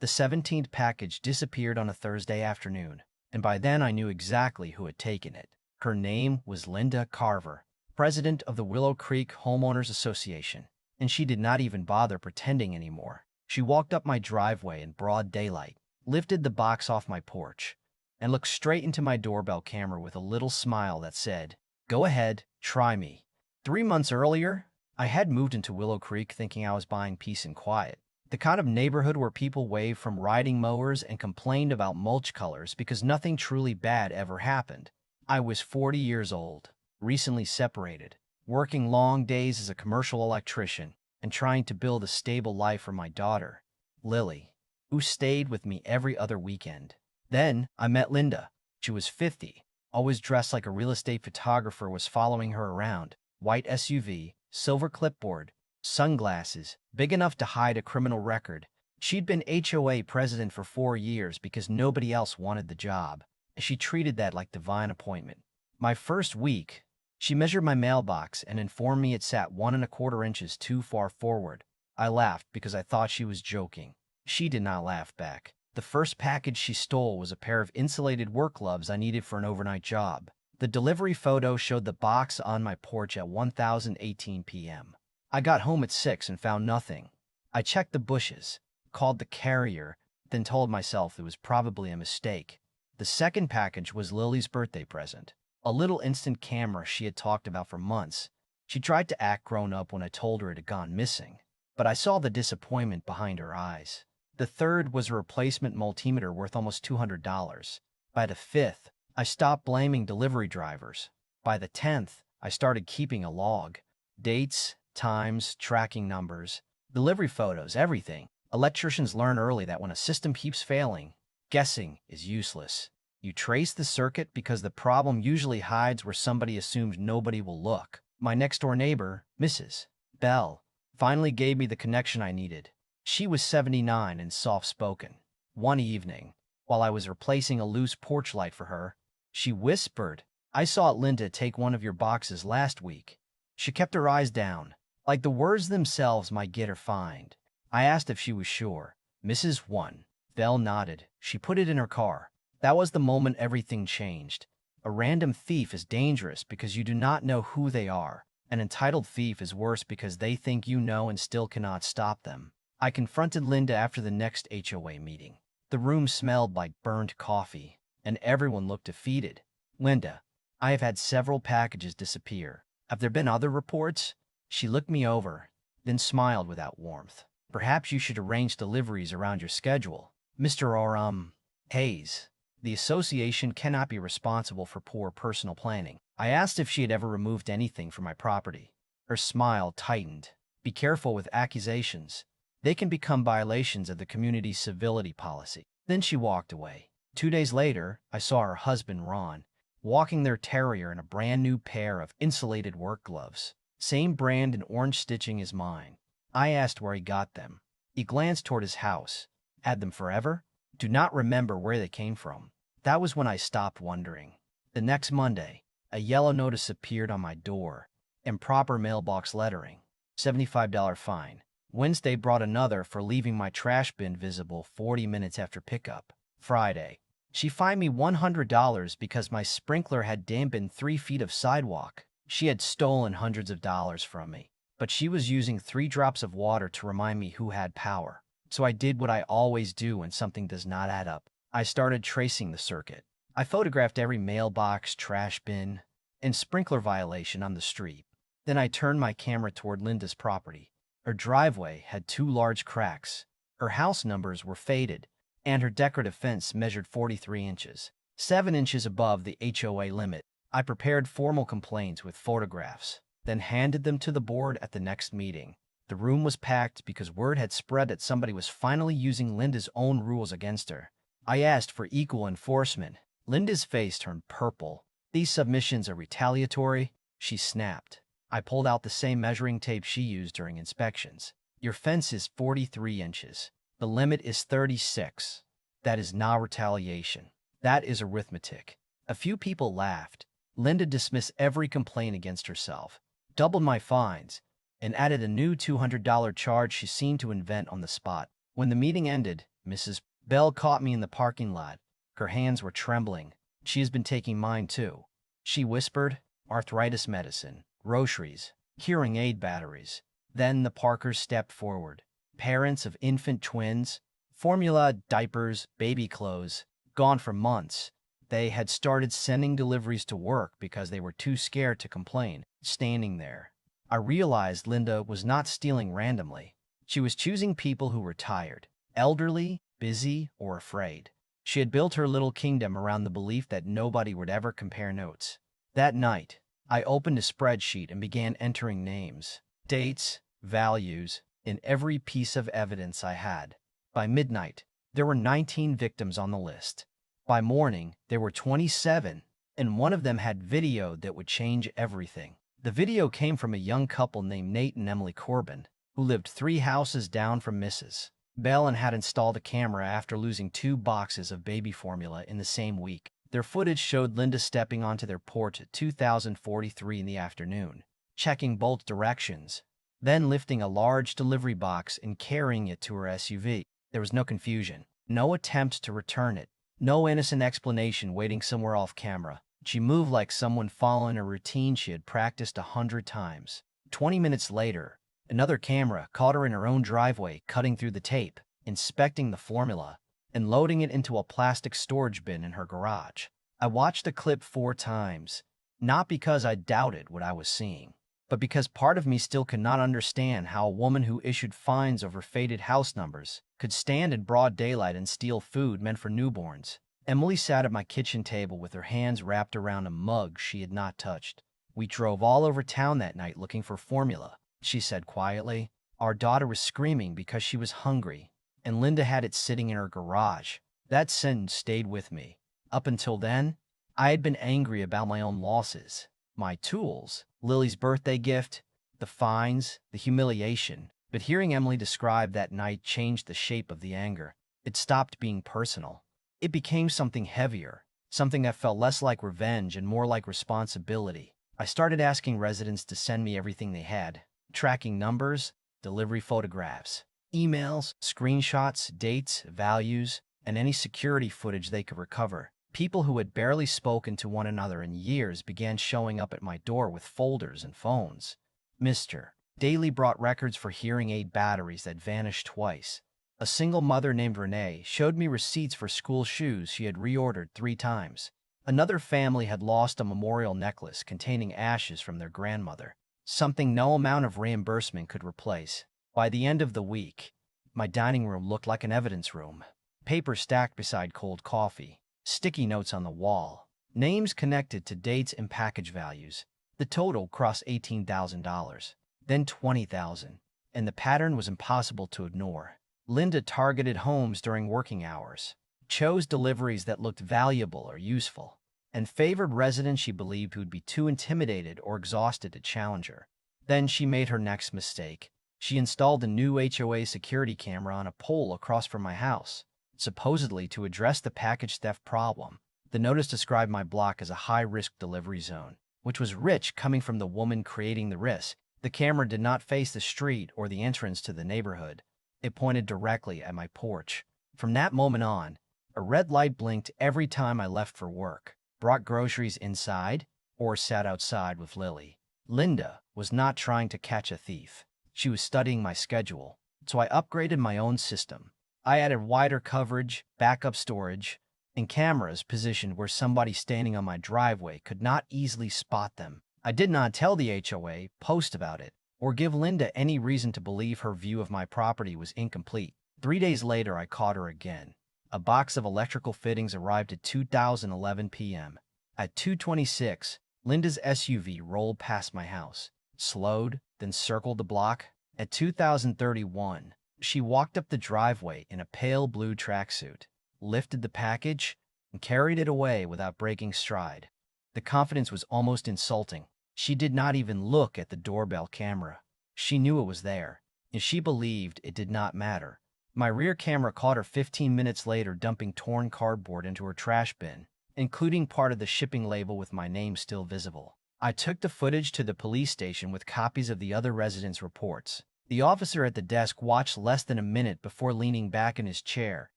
The 17th package disappeared on a Thursday afternoon, and by then I knew exactly who had taken it. Her name was Linda Carver, president of the Willow Creek Homeowners Association, and she did not even bother pretending anymore. She walked up my driveway in broad daylight, lifted the box off my porch, and looked straight into my doorbell camera with a little smile that said, "Go ahead, try me." 3 months earlier, I had moved into Willow Creek thinking I was buying peace and quiet, the kind of neighborhood where people waved from riding mowers and complained about mulch colors because nothing truly bad ever happened. I was 40 years old, recently separated, working long days as a commercial electrician, and trying to build a stable life for my daughter, Lily, who stayed with me every other weekend. Then I met Linda. She was 50, always dressed like a real estate photographer was following her around, white SUV, silver clipboard, sunglasses, big enough to hide a criminal record. She'd been HOA president for 4 years because nobody else wanted the job. She treated that like divine appointment. My first week, she measured my mailbox and informed me it sat 1¼ inches too far forward. I laughed because I thought she was joking. She did not laugh back. The first package she stole was a pair of insulated work gloves I needed for an overnight job. The delivery photo showed the box on my porch at 1:18 p.m. I got home at 6 and found nothing. I checked the bushes, called the carrier, then told myself it was probably a mistake. The second package was Lily's birthday present, a little instant camera she had talked about for months. She tried to act grown up when I told her it had gone missing, but I saw the disappointment behind her eyes. The third was a replacement multimeter worth almost $200. By the fifth, I stopped blaming delivery drivers. By the 10th, I started keeping a log. Dates, times, tracking numbers, delivery photos, everything. Electricians learn early that when a system keeps failing, guessing is useless. You trace the circuit because the problem usually hides where somebody assumed nobody will look. My next-door neighbor, Mrs. Bell, finally gave me the connection I needed. She was 79 and soft-spoken. One evening, while I was replacing a loose porch light for her, she whispered, "I saw Linda take one of your boxes last week." She kept her eyes down, like the words themselves might get her fined. I asked if she was sure. Mrs. 1. Bell nodded. She put it in her car. That was the moment everything changed. A random thief is dangerous because you do not know who they are. An entitled thief is worse because they think you know and still cannot stop them. I confronted Linda after the next HOA meeting. The room smelled like burned coffee, and everyone looked defeated. "Linda, I have had several packages disappear. Have there been other reports?" She looked me over, then smiled without warmth. "Perhaps you should arrange deliveries around your schedule, Mr. Hayes. The association cannot be responsible for poor personal planning." I asked if she had ever removed anything from my property. Her smile tightened. "Be careful with accusations. They can become violations of the community's civility policy." Then she walked away. 2 days later, I saw her husband, Ron, walking their terrier in a brand new pair of insulated work gloves. Same brand and orange stitching as mine. I asked where he got them. He glanced toward his house. "Had them forever?" "Do not remember where they came from." That was when I stopped wondering. The next Monday, a yellow notice appeared on my door. Improper mailbox lettering. $75 fine. Wednesday brought another for leaving my trash bin visible 40 minutes after pickup. Friday, she fined me $100 because my sprinkler had dampened 3 feet of sidewalk. She had stolen hundreds of dollars from me, but she was using 3 drops of water to remind me who had power. So I did what I always do when something does not add up. I started tracing the circuit. I photographed every mailbox, trash bin, and sprinkler violation on the street. Then I turned my camera toward Linda's property. Her driveway had 2 large cracks. Her house numbers were faded, and her decorative fence measured 43 inches, 7 inches above the HOA limit. I prepared formal complaints with photographs, then handed them to the board at the next meeting. The room was packed because word had spread that somebody was finally using Linda's own rules against her. I asked for equal enforcement. Linda's face turned purple. "These submissions are retaliatory," she snapped. I pulled out the same measuring tape she used during inspections. "Your fence is 43 inches. The limit is 36. That is not retaliation. That is arithmetic." A few people laughed. Linda dismissed every complaint against herself, doubled my fines, and added a new $200 charge she seemed to invent on the spot. When the meeting ended, Mrs. Bell caught me in the parking lot. Her hands were trembling. She has been taking mine, too. She whispered, arthritis medicine, groceries, hearing aid batteries. Then the Parkers stepped forward. Parents of infant twins, formula, diapers, baby clothes, gone for months. They had started sending deliveries to work because they were too scared to complain, standing there. I realized Linda was not stealing randomly. She was choosing people who were tired, elderly, busy, or afraid. She had built her little kingdom around the belief that nobody would ever compare notes. That night, I opened a spreadsheet and began entering names, dates, values, in every piece of evidence I had. By midnight, there were 19 victims on the list. By morning, there were 27, and one of them had video that would change everything. The video came from a young couple named Nate and Emily Corbin, who lived 3 houses down from Mrs. Bell and had installed a camera after losing 2 boxes of baby formula in the same week. Their footage showed Linda stepping onto their porch at 2043 in the afternoon, checking both directions, then lifting a large delivery box and carrying it to her SUV. There was no confusion, no attempt to return it, no innocent explanation waiting somewhere off camera. She moved like someone following a routine she had practiced 100 times. 20 minutes later, another camera caught her in her own driveway, cutting through the tape, inspecting the formula, and loading it into a plastic storage bin in her garage. I watched the clip 4 times, not because I doubted what I was seeing, but because part of me still could not understand how a woman who issued fines over faded house numbers could stand in broad daylight and steal food meant for newborns. Emily sat at my kitchen table with her hands wrapped around a mug she had not touched. "We drove all over town that night looking for formula," she said quietly. "Our daughter was screaming because she was hungry, and Linda had it sitting in her garage." That sentence stayed with me. Up until then, I had been angry about my own losses, my tools, Lily's birthday gift, the fines, the humiliation. But hearing Emily describe that night changed the shape of the anger. It stopped being personal. It became something heavier, something that felt less like revenge and more like responsibility. I started asking residents to send me everything they had, tracking numbers, delivery photographs, emails, screenshots, dates, values, and any security footage they could recover. People who had barely spoken to one another in years began showing up at my door with folders and phones. Mr. Daly brought records for hearing aid batteries that vanished twice. A single mother named Renee showed me receipts for school shoes she had reordered 3 times. Another family had lost a memorial necklace containing ashes from their grandmother, something no amount of reimbursement could replace. By the end of the week, my dining room looked like an evidence room. Paper stacked beside cold coffee, sticky notes on the wall, names connected to dates and package values. The total crossed $18,000, then $20,000, and the pattern was impossible to ignore. Linda targeted homes during working hours, chose deliveries that looked valuable or useful, and favored residents she believed who would be too intimidated or exhausted to challenge her. Then she made her next mistake. She installed a new HOA security camera on a pole across from my house, supposedly to address the package theft problem. The notice described my block as a high-risk delivery zone, which was rich coming from the woman creating the risk. The camera did not face the street or the entrance to the neighborhood. It pointed directly at my porch. From that moment on, a red light blinked every time I left for work, brought groceries inside, or sat outside with Lily. Linda was not trying to catch a thief. She was studying my schedule, so I upgraded my own system. I added wider coverage, backup storage, and cameras positioned where somebody standing on my driveway could not easily spot them. I did not tell the HOA, post about it, or give Linda any reason to believe her view of my property was incomplete. 3 days later, I caught her again. A box of electrical fittings arrived at 2:11 p.m. At 2:26, Linda's SUV rolled past my house, slowed, then circled the block. At 2031, she walked up the driveway in a pale blue tracksuit, lifted the package, and carried it away without breaking stride. The confidence was almost insulting. She did not even look at the doorbell camera. She knew it was there, and she believed it did not matter. My rear camera caught her 15 minutes later dumping torn cardboard into her trash bin, including part of the shipping label with my name still visible. I took the footage to the police station with copies of the other residents' reports. The officer at the desk watched less than a minute before leaning back in his chair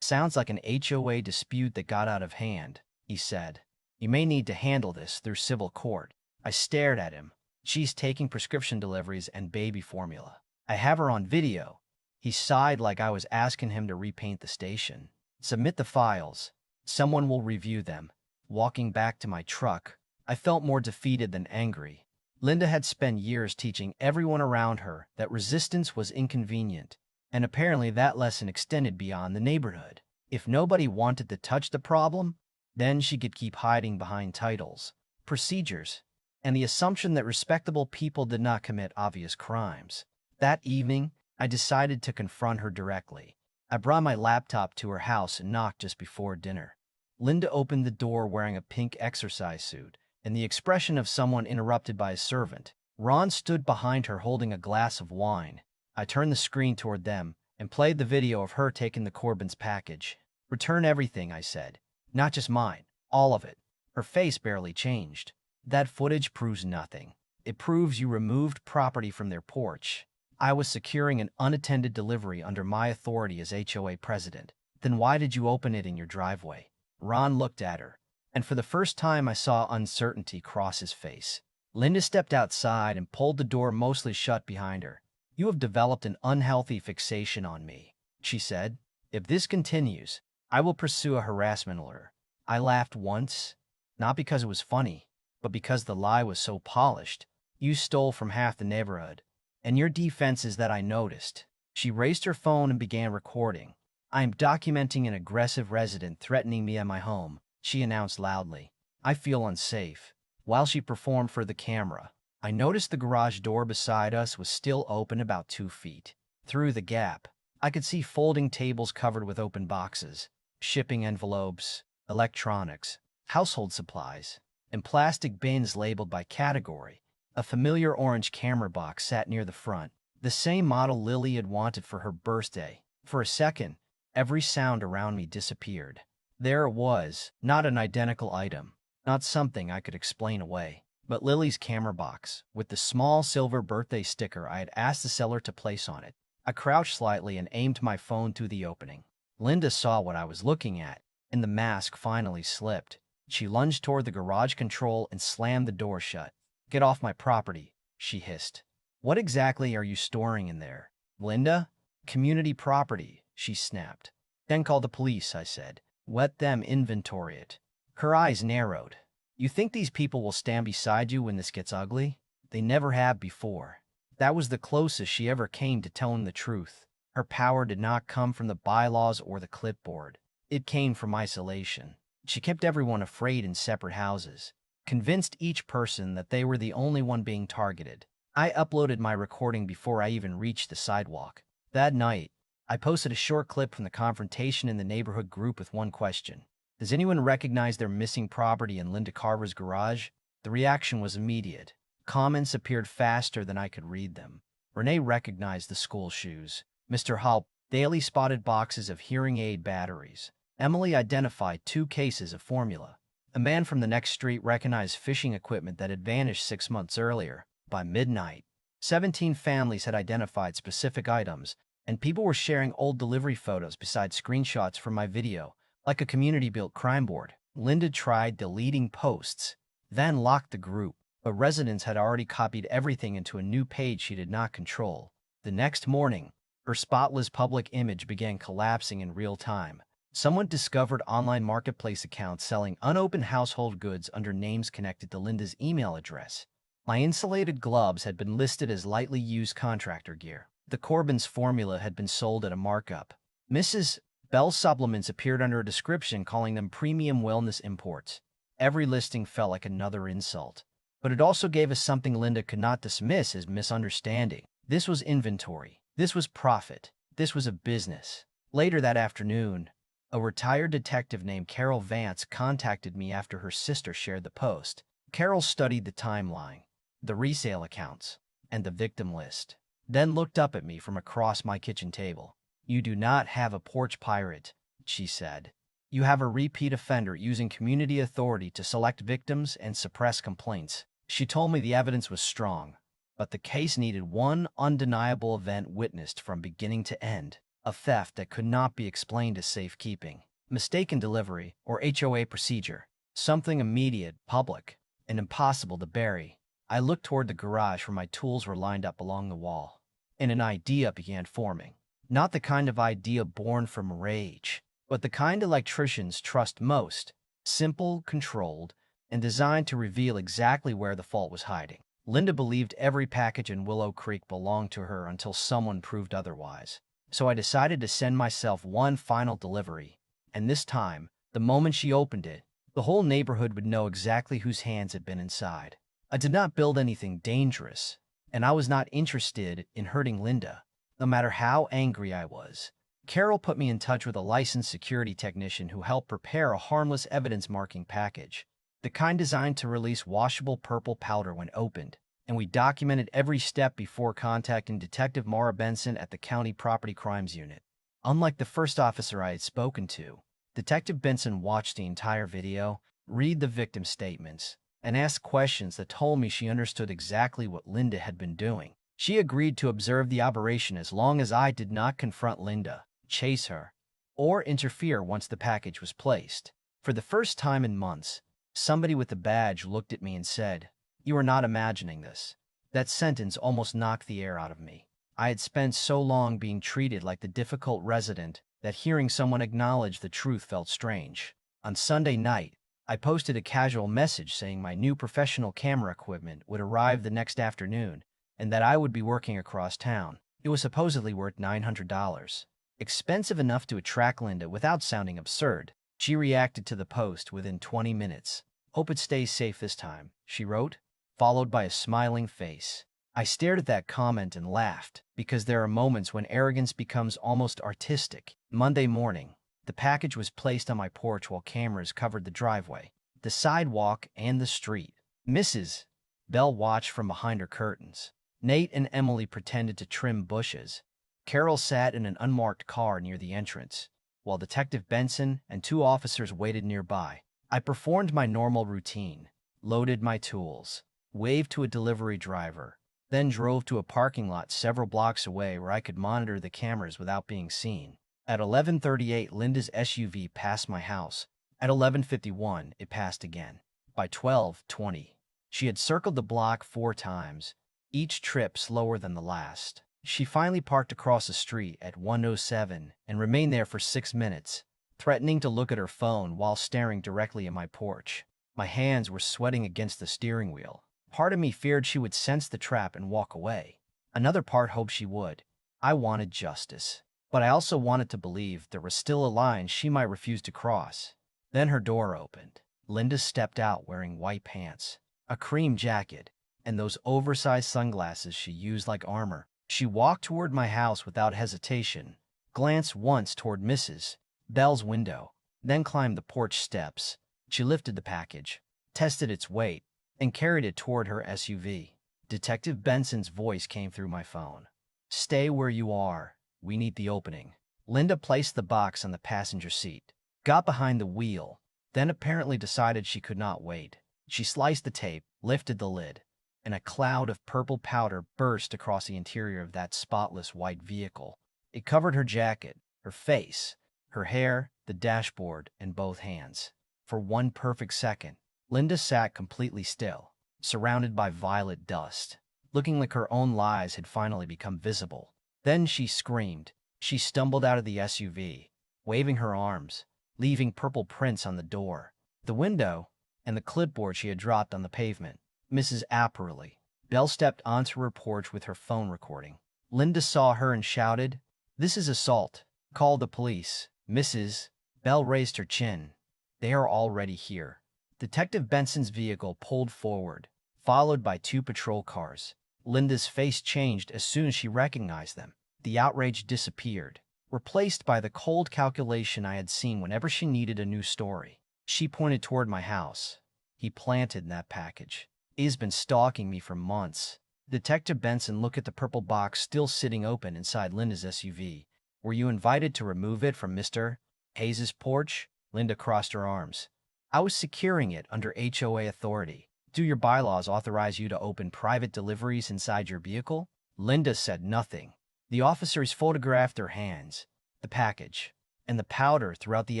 Sounds like an HOA dispute that got out of hand, he said. You may need to handle this through civil court. I stared at him. She's taking prescription deliveries and baby formula. I have her on video. He sighed like I was asking him to repaint the station. Submit the files. Someone will review them. Walking back to my truck, I felt more defeated than angry. Linda had spent years teaching everyone around her that resistance was inconvenient, and apparently that lesson extended beyond the neighborhood. If nobody wanted to touch the problem, then she could keep hiding behind titles, procedures, and the assumption that respectable people did not commit obvious crimes. That evening, I decided to confront her directly. I brought my laptop to her house and knocked just before dinner. Linda opened the door wearing a pink exercise suit and the expression of someone interrupted by a servant. Ron stood behind her holding a glass of wine. I turned the screen toward them and played the video of her taking the Corbin's package. Return everything, I said. Not just mine, all of it. Her face barely changed. That footage proves nothing. It proves you removed property from their porch. I was securing an unattended delivery under my authority as HOA president. Then why did you open it in your driveway? Ron looked at her, and for the first time I saw uncertainty cross his face. Linda stepped outside and pulled the door mostly shut behind her. You have developed an unhealthy fixation on me, she said. If this continues, I will pursue a harassment order. I laughed once, not because it was funny, but because the lie was so polished. You stole from half the neighborhood, and your defense is that I noticed. She raised her phone and began recording. I am documenting an aggressive resident threatening me at my home, she announced loudly. I feel unsafe. While she performed for the camera, I noticed the garage door beside us was still open about 2 feet. Through the gap, I could see folding tables covered with open boxes, shipping envelopes, electronics, household supplies, and plastic bins labeled by category. A familiar orange camera box sat near the front, the same model Lily had wanted for her birthday. For a second, every sound around me disappeared. There it was, not an identical item, not something I could explain away, but Lily's camera box, with the small silver birthday sticker I had asked the seller to place on it. I crouched slightly and aimed my phone through the opening. Linda saw what I was looking at, and the mask finally slipped. She lunged toward the garage control and slammed the door shut. Get off my property, she hissed. What exactly are you storing in there, Linda? Community property, she snapped. Then call the police, I said. Let them inventory it. Her eyes narrowed. You think these people will stand beside you when this gets ugly? They never have before. That was the closest she ever came to telling the truth. Her power did not come from the bylaws or the clipboard. It came from isolation. She kept everyone afraid in separate houses, convinced each person that they were the only one being targeted. I uploaded my recording before I even reached the sidewalk. That night, I posted a short clip from the confrontation in the neighborhood group with one question. Does anyone recognize their missing property in Linda Carver's garage? The reaction was immediate. Comments appeared faster than I could read them. Renee recognized the school shoes. Mr. Hall daily spotted boxes of hearing aid batteries. Emily identified 2 cases of formula. A man from the next street recognized fishing equipment that had vanished 6 months earlier. By midnight, 17 families had identified specific items, and people were sharing old delivery photos beside screenshots from my video, like a community-built crime board. Linda tried deleting posts, then locked the group, but residents had already copied everything into a new page she did not control. The next morning, her spotless public image began collapsing in real time. Someone discovered online marketplace accounts selling unopened household goods under names connected to Linda's email address. My insulated gloves had been listed as lightly used contractor gear. The Corbin's formula had been sold at a markup. Mrs. Bell's supplements appeared under a description calling them premium wellness imports. Every listing felt like another insult. But it also gave us something Linda could not dismiss as misunderstanding. This was inventory. This was profit. This was a business. Later that afternoon, a retired detective named Carol Vance contacted me after her sister shared the post. Carol studied the timeline, the resale accounts, and the victim list, then looked up at me from across my kitchen table. You do not have a porch pirate, she said. You have a repeat offender using community authority to select victims and suppress complaints. She told me the evidence was strong, but the case needed one undeniable event witnessed from beginning to end. a theft that could not be explained as safekeeping, mistaken delivery, or HOA procedure, something immediate, public, and impossible to bury. I looked toward the garage where my tools were lined up along the wall, and an idea began forming. Not the kind of idea born from rage, but the kind electricians trust most, simple, controlled, and designed to reveal exactly where the fault was hiding. Linda believed every package in Willow Creek belonged to her until someone proved otherwise. So I decided to send myself one final delivery, and this time, the moment she opened it, the whole neighborhood would know exactly whose hands had been inside. I did not build anything dangerous, and I was not interested in hurting Linda, no matter how angry I was. Carol put me in touch with a licensed security technician who helped prepare a harmless evidence-marking package, the kind designed to release washable purple powder when opened, and we documented every step before contacting Detective Mara Benson at the County Property Crimes Unit. Unlike the first officer I had spoken to, Detective Benson watched the entire video, read the victim statements, and asked questions that told me she understood exactly what Linda had been doing. She agreed to observe the operation as long as I did not confront Linda, chase her, or interfere once the package was placed. For the first time in months, somebody with a badge looked at me and said, "You are not imagining this." That sentence almost knocked the air out of me. I had spent so long being treated like the difficult resident that hearing someone acknowledge the truth felt strange. On Sunday night, I posted a casual message saying my new professional camera equipment would arrive the next afternoon and that I would be working across town. It was supposedly worth $900. Expensive enough to attract Linda without sounding absurd. She reacted to the post within 20 minutes. "Hope it stays safe this time," she wrote, followed by a smiling face. I stared at that comment and laughed, because there are moments when arrogance becomes almost artistic. Monday morning, the package was placed on my porch while cameras covered the driveway, the sidewalk, and the street. Mrs. Bell watched from behind her curtains. Nate and Emily pretended to trim bushes. Carol sat in an unmarked car near the entrance, while Detective Benson and two officers waited nearby. I performed my normal routine, loaded my tools, waved to a delivery driver, then drove to a parking lot several blocks away where I could monitor the cameras without being seen. At 11:38, Linda's SUV passed my house. At 11:51, it passed again. By 12:20, she had circled the block 4 times, each trip slower than the last. She finally parked across the street at 1:07 and remained there for 6 minutes, threatening to look at her phone while staring directly at my porch. My hands were sweating against the steering wheel. Part of me feared she would sense the trap and walk away. Another part hoped she would. I wanted justice, but I also wanted to believe there was still a line she might refuse to cross. Then her door opened. Linda stepped out wearing white pants, a cream jacket, and those oversized sunglasses she used like armor. She walked toward my house without hesitation, glanced once toward Mrs. Bell's window, then climbed the porch steps. She lifted the package, tested its weight, and carried it toward her SUV. Detective Benson's voice came through my phone. "Stay where you are. We need the opening." Linda placed the box on the passenger seat, got behind the wheel, then apparently decided she could not wait. She sliced the tape, lifted the lid, and a cloud of purple powder burst across the interior of that spotless white vehicle. It covered her jacket, her face, her hair, the dashboard, and both hands. For one perfect second, Linda sat completely still, surrounded by violet dust, looking like her own lies had finally become visible. Then she screamed. She stumbled out of the SUV, waving her arms, leaving purple prints on the door, the window, and the clipboard she had dropped on the pavement. Mrs. Apperly. Bell stepped onto her porch with her phone recording. Linda saw her and shouted, "This is assault. Call the police." Mrs. Bell raised her chin. "They are already here." Detective Benson's vehicle pulled forward, followed by 2 patrol cars. Linda's face changed as soon as she recognized them. The outrage disappeared, replaced by the cold calculation I had seen whenever she needed a new story. She pointed toward my house. "He planted that package. He's been stalking me for months." Detective Benson looked at the purple box still sitting open inside Linda's SUV. "Were you invited to remove it from Mr. Hayes' porch?" Linda crossed her arms. "I was securing it under HOA authority. Do your bylaws authorize you to open private deliveries inside your vehicle?" Linda said nothing. The officers photographed their hands, the package and the powder throughout the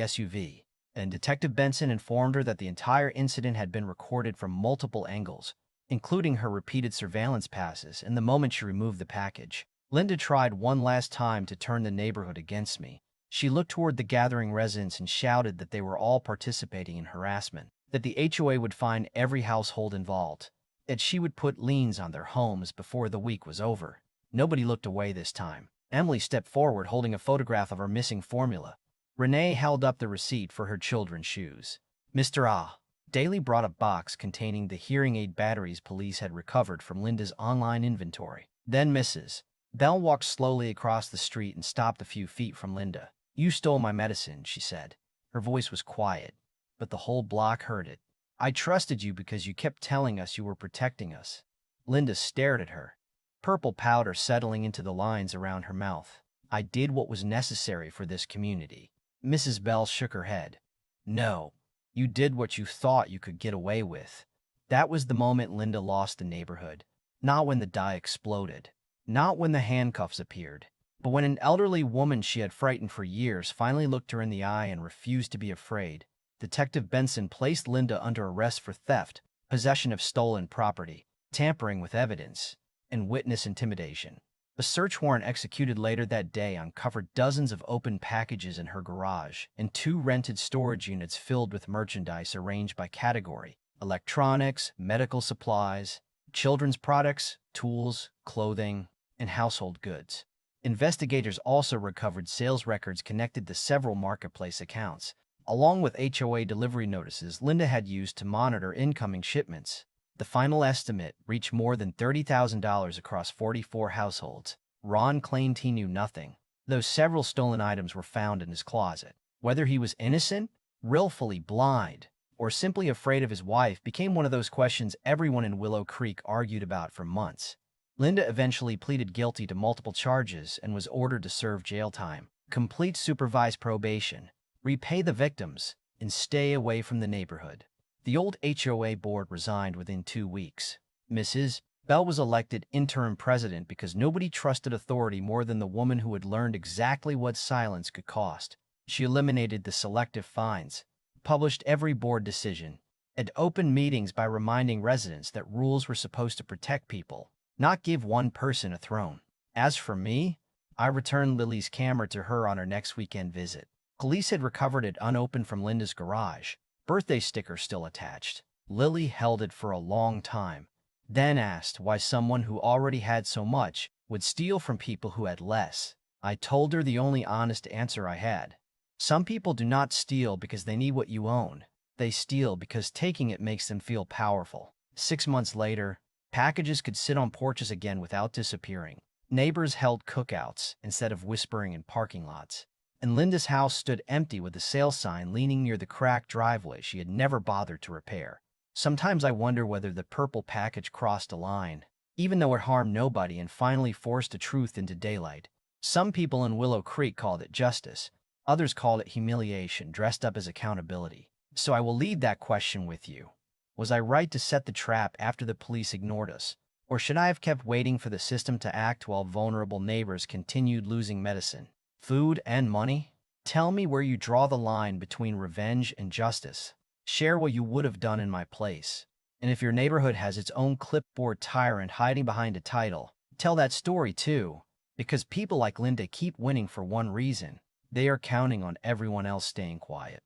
SUV, and Detective Benson informed her that the entire incident had been recorded from multiple angles, including her repeated surveillance passes and the moment she removed the package. Linda tried one last time to turn the neighborhood against me. She looked toward the gathering residents and shouted that they were all participating in harassment, that the HOA would fine every household involved, that she would put liens on their homes before the week was over. Nobody looked away this time. Emily stepped forward holding a photograph of her missing formula. Renee held up the receipt for her children's shoes. Mr. Daly brought a box containing the hearing aid batteries police had recovered from Linda's online inventory. Then Mrs. Bell walked slowly across the street and stopped a few feet from Linda. "You stole my medicine," she said. Her voice was quiet, but the whole block heard it. "I trusted you because you kept telling us you were protecting us." Linda stared at her, purple powder settling into the lines around her mouth. "I did what was necessary for this community." Mrs. Bell shook her head. "No, you did what you thought you could get away with." That was the moment Linda lost the neighborhood. Not when the die exploded, not when the handcuffs appeared, but when an elderly woman she had frightened for years finally looked her in the eye and refused to be afraid. Detective Benson placed Linda under arrest for theft, possession of stolen property, tampering with evidence, and witness intimidation. A search warrant executed later that day uncovered dozens of open packages in her garage and 2 rented storage units filled with merchandise arranged by category: electronics, medical supplies, children's products, tools, clothing, and household goods. Investigators also recovered sales records connected to several marketplace accounts, along with HOA delivery notices Linda had used to monitor incoming shipments. The final estimate reached more than $30,000 across 44 households. Ron claimed he knew nothing, though several stolen items were found in his closet. Whether he was innocent, willfully blind, or simply afraid of his wife became one of those questions everyone in Willow Creek argued about for months. Linda eventually pleaded guilty to multiple charges and was ordered to serve jail time, complete supervised probation, repay the victims, and stay away from the neighborhood. The old HOA board resigned within 2 weeks. Mrs. Bell was elected interim president because nobody trusted authority more than the woman who had learned exactly what silence could cost. She eliminated the selective fines, published every board decision, and opened meetings by reminding residents that rules were supposed to protect people, not give one person a throne. As for me, I returned Lily's camera to her on her next weekend visit. Police had recovered it unopened from Linda's garage, birthday sticker still attached. Lily held it for a long time, then asked why someone who already had so much would steal from people who had less. I told her the only honest answer I had. Some people do not steal because they need what you own. They steal because taking it makes them feel powerful. 6 months later, packages could sit on porches again without disappearing. Neighbors held cookouts instead of whispering in parking lots. And Linda's house stood empty with a sale sign leaning near the cracked driveway she had never bothered to repair. Sometimes I wonder whether the purple package crossed a line, even though it harmed nobody and finally forced the truth into daylight. Some people in Willow Creek called it justice. Others called it humiliation dressed up as accountability. So I will leave that question with you. Was I right to set the trap after the police ignored us? Or should I have kept waiting for the system to act while vulnerable neighbors continued losing medicine, food, and money? Tell me where you draw the line between revenge and justice. Share what you would have done in my place. And if your neighborhood has its own clipboard tyrant hiding behind a title, tell that story too. Because people like Linda keep winning for one reason: they are counting on everyone else staying quiet.